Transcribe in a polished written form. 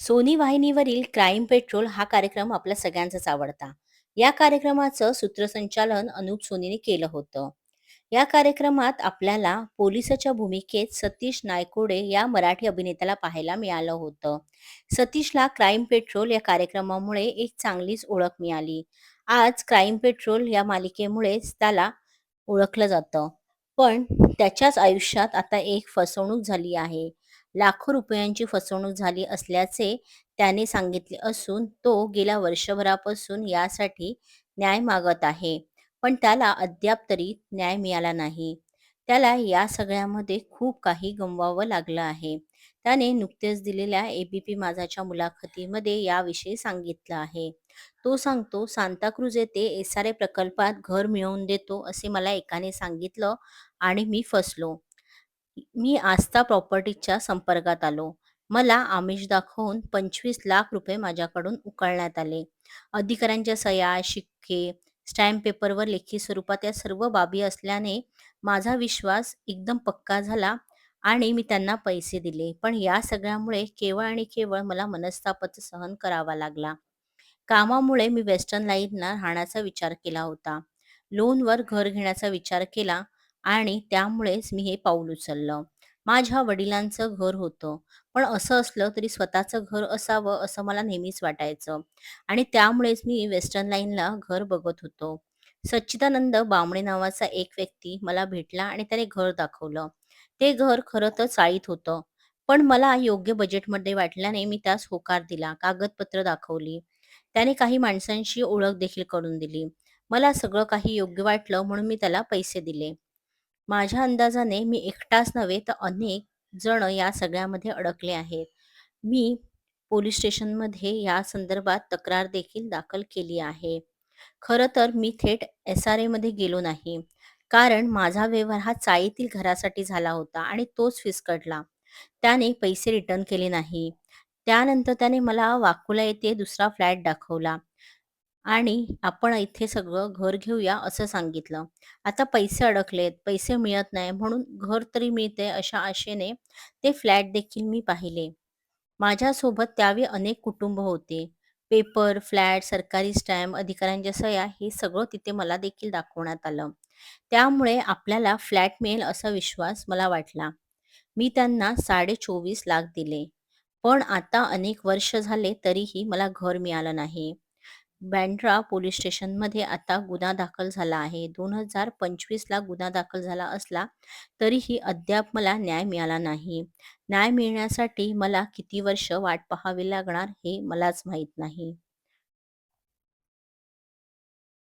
Sony वाहिनीवरील crime petrol हा कार्यक्रम आपल्या सगळ्यांचाच आवडता. या कार्यक्रमाचं सूत्रसंचालन अनुप सोनीने केलं होतं. या कार्यक्रमात आपल्याला पोलिसाच्या भूमिकेत सतीश नायकोडे या मराठी अभिनेत्याला पाहायला मिळालं होतं. सतीशला क्राईम पेट्रोल या कार्यक्रमामुळे एक चांगलीच ओळख मिळाली. आज क्राईम पेट्रोल या मालिकेमुळेच त्याला ओळखलं जातं. पण त्याच्याच आयुष्यात आता एक फसवणूक झाली आहे. लाखो रुपयांची फसवणूक झाली असल्याचे त्याने सांगितले असून तो गेल्या वर्षभरापासून यासाठी न्याय मागत आहे. पण त्याला अद्याप तरी न्याय मिळाला नाही. त्याला या सगळ्यामध्ये खूप काही गमवावं लागलं आहे. त्याने नुकतेच दिलेल्या एबीपी माझाच्या मुलाखतीमध्ये याविषयी सांगितलं आहे. तो सांगतो, सांताक्रूझ येथे एसआरए प्रकल्पात घर मिळवून देतो असे मला एकाने सांगितलं आणि मी फसलो. मी आस्था प्रॉपर्टीच्या संपर्कात आलो. मला आमिष दाखवून 25 लाख रुपये माझ्याकडून उकळण्यात आले. अधिकाऱ्यांच्या सह्या, शिक्के, स्टॅम्प पेपरवर लेखी स्वरूपात या सर्व बाबी असल्याने माझा विश्वास एकदम पक्का झाला आणि मी त्यांना पैसे दिले. पण या सगळ्यामुळे केवळ आणि केवळ मला मनस्तापच सहन करावा लागला. कामामुळे मी वेस्टर्न लाईनला राहण्याचा विचार केला होता. लोनवर घर घेण्याचा विचार केला आणि त्यामुळेच मी हे पाऊल उचललं. माझ्या वडिलांचं घर होतं, पण असं असलं तरी स्वतःचं घर असावं असं मला नेहमीच वाटायचं आणि त्यामुळेच मी वेस्टर्न लाईनला घर बघत होतो. सच्चिदानंद बामणे नावाचा एक व्यक्ती मला भेटला आणि त्याने घर दाखवलं. ते घर खरं तर चाळीत होतं, पण मला योग्य बजेटमध्ये वाटल्याने मी त्यास होकार दिला. कागदपत्र दाखवली. त्याने काही माणसांशी ओळख देखील करून दिली. मला सगळं काही योग्य वाटलं म्हणून मी त्याला पैसे दिले. माझ्या अंदाजाने मी एकटाच नव्हे तर अनेक जण या सगळ्यामध्ये अडकले आहेत. मी पोलीस स्टेशनमध्ये या संदर्भात तक्रार देखील दाखल केली आहे. खरं तर मी थेट एस-आर-एमध्ये गेलो नाही. कारण माझा व्यवहार हा चाळीतील घरासाठी झाला होता आणि तोच फिसकटला. त्याने पैसे रिटर्न केले नाही. त्यानंतर त्याने मला वाकुला येथे दुसरा फ्लॅट दाखवला आणि आपण इथे सगळं घर घेऊया असं सांगितलं. आता पैसे अडकलेत, पैसे मिळत नाही म्हणून घर तरी मिळते अशा आशेने ते फ्लॅट देखील मी पाहिले. माझ्यासोबत त्यावेळी अनेक कुटुंब होते. पेपर, फ्लॅट, सरकारी स्टॅम्प, अधिकाऱ्यांच्या सह्या हे सगळं तिथे मला देखील दाखवण्यात आलं. त्यामुळे आपल्याला फ्लॅट मिळेल असा विश्वास मला वाटला. मी त्यांना 24.5 लाख दिले. पण आता अनेक वर्ष झाले तरीही मला घर मिळालं नाही. बँड्रा पोलीस स्टेशनमध्ये आता गुन्हा दाखल झाला आहे. 2025ला गुन्हा दाखल झाला असला तरीही अद्याप मला न्याय मिळाला नाही. न्याय मिळण्यासाठी मला किती वर्ष वाट पाहावी लागणार हे मलाच माहीत नाही.